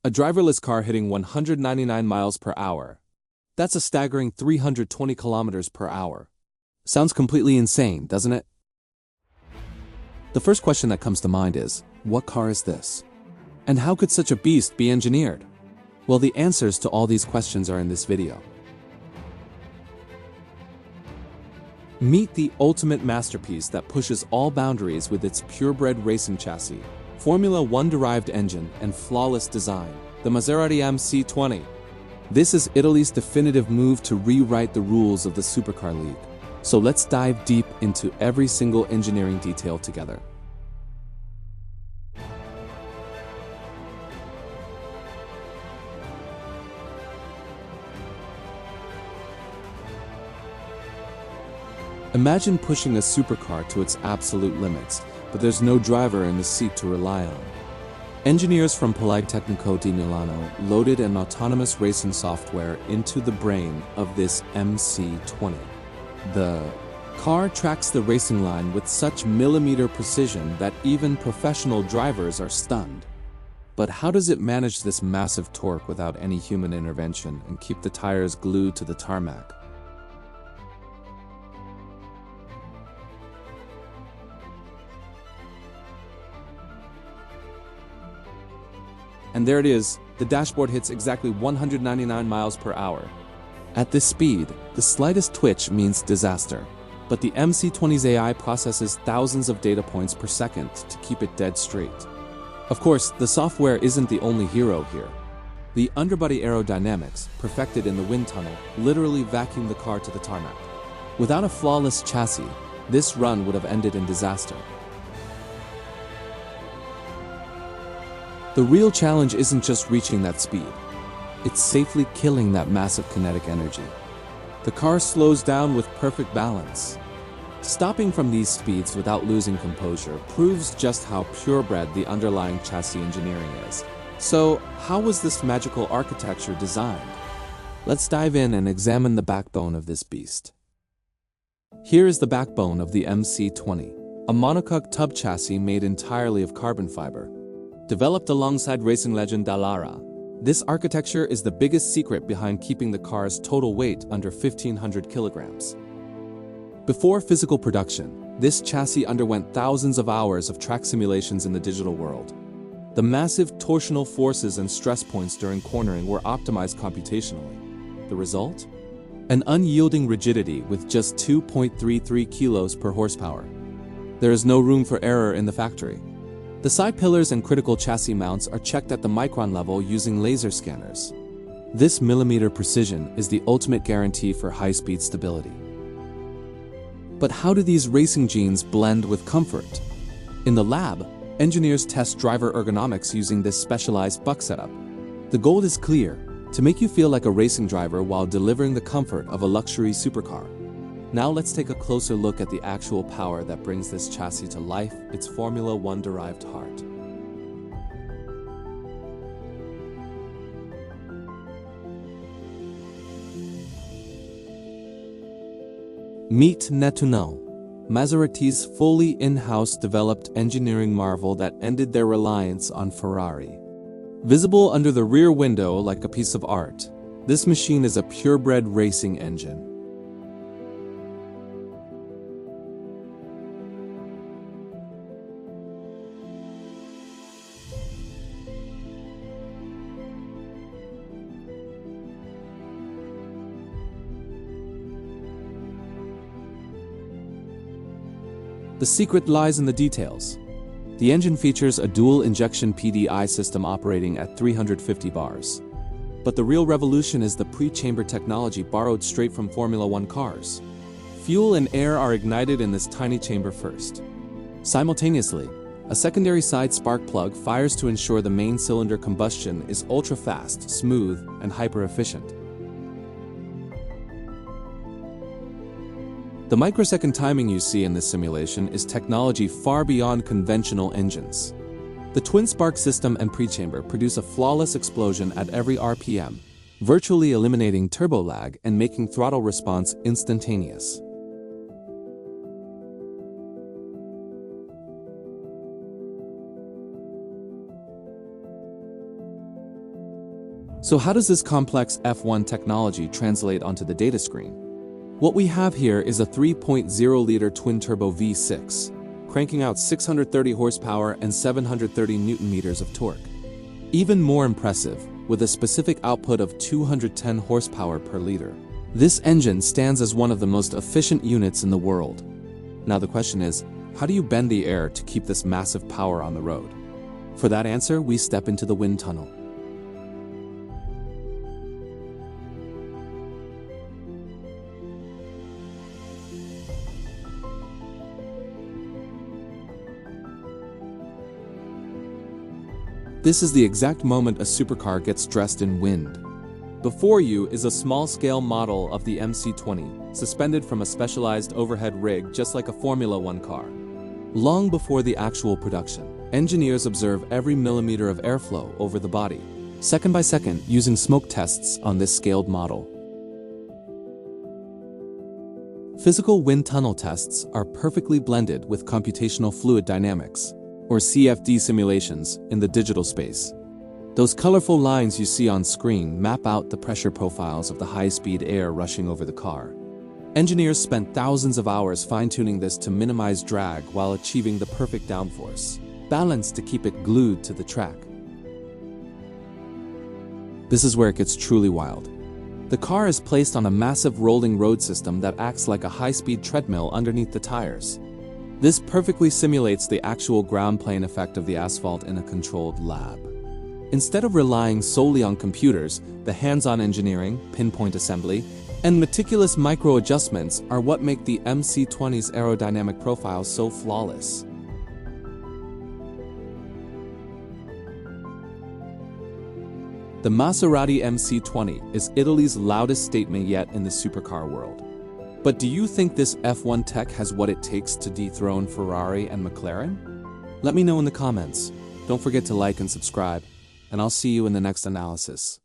A driverless car hitting 199 miles per hour. That's a staggering 320 kilometers per hour. Sounds completely insane, doesn't it? The first question that comes to mind is, what car is this? And how could such a beast be engineered? Well, the answers to all these questions are in this video. Meet the ultimate masterpiece that pushes all boundaries with its purebred racing chassis, Formula One-derived engine, and flawless design, the Maserati MC20. This is Italy's definitive move to rewrite the rules of the supercar league. So let's dive deep into every single engineering detail together. Imagine pushing a supercar to its absolute limits, but there's no driver in the seat to rely on. Engineers from Politecnico di Milano loaded an autonomous racing software into the brain of this MC20. The car tracks the racing line with such millimeter precision that even professional drivers are stunned. But how does it manage this massive torque without any human intervention and keep the tires glued to the tarmac? And there it is, the dashboard hits exactly 199 miles per hour. At this speed, the slightest twitch means disaster. But the MC20's AI processes thousands of data points per second to keep it dead straight. Of course, the software isn't the only hero here. The underbody aerodynamics, perfected in the wind tunnel, literally vacuum the car to the tarmac. Without a flawless chassis, this run would have ended in disaster. The real challenge isn't just reaching that speed. It's safely killing that massive kinetic energy. The car slows down with perfect balance. Stopping from these speeds without losing composure proves just how purebred the underlying chassis engineering is. So, how was this magical architecture designed? Let's dive in and examine the backbone of this beast. Here is the backbone of the MC20, a monocoque tub chassis made entirely of carbon fiber. Developed alongside racing legend Dallara, this architecture is the biggest secret behind keeping the car's total weight under 1,500 kilograms. Before physical production, this chassis underwent thousands of hours of track simulations in the digital world. The massive torsional forces and stress points during cornering were optimized computationally. The result? An unyielding rigidity with just 2.33 kilos per horsepower. There is no room for error in the factory. The side pillars and critical chassis mounts are checked at the micron level using laser scanners. This millimeter precision is the ultimate guarantee for high-speed stability. But how do these racing genes blend with comfort? In the lab, engineers test driver ergonomics using this specialized buck setup. The goal is clear: to make you feel like a racing driver while delivering the comfort of a luxury supercar. Now let's take a closer look at the actual power that brings this chassis to life, its Formula One-derived heart. Meet Nettuno, Maserati's fully in-house developed engineering marvel that ended their reliance on Ferrari. Visible under the rear window like a piece of art, this machine is a purebred racing engine. The secret lies in the details. The engine features a dual-injection PDI system operating at 350 bars. But the real revolution is the pre-chamber technology borrowed straight from Formula One cars. Fuel and air are ignited in this tiny chamber first. Simultaneously, a secondary side spark plug fires to ensure the main cylinder combustion is ultra-fast, smooth, and hyper-efficient. The microsecond timing you see in this simulation is technology far beyond conventional engines. The twin-spark system and pre-chamber produce a flawless explosion at every RPM, virtually eliminating turbo lag and making throttle response instantaneous. So how does this complex F1 technology translate onto the data screen? What we have here is a 3.0-liter twin-turbo V6, cranking out 630 horsepower and 730 newton-meters of torque. Even more impressive, with a specific output of 210 horsepower per liter. This engine stands as one of the most efficient units in the world. Now the question is, how do you bend the air to keep this massive power on the road? For that answer, we step into the wind tunnel. This is the exact moment a supercar gets dressed in wind. Before you is a small-scale model of the MC20, suspended from a specialized overhead rig just like a Formula One car. Long before the actual production, engineers observe every millimeter of airflow over the body, second by second, using smoke tests on this scaled model. Physical wind tunnel tests are perfectly blended with computational fluid dynamics, or CFD simulations, in the digital space. Those colorful lines you see on screen map out the pressure profiles of the high-speed air rushing over the car. Engineers spent thousands of hours fine-tuning this to minimize drag while achieving the perfect downforce, balanced to keep it glued to the track. This is where it gets truly wild. The car is placed on a massive rolling road system that acts like a high-speed treadmill underneath the tires. This perfectly simulates the actual ground plane effect of the asphalt in a controlled lab. Instead of relying solely on computers, the hands-on engineering, pinpoint assembly, and meticulous micro-adjustments are what make the MC20's aerodynamic profile so flawless. The Maserati MC20 is Italy's loudest statement yet in the supercar world. But do you think this F1 tech has what it takes to dethrone Ferrari and McLaren? Let me know in the comments. Don't forget to like and subscribe, and I'll see you in the next analysis.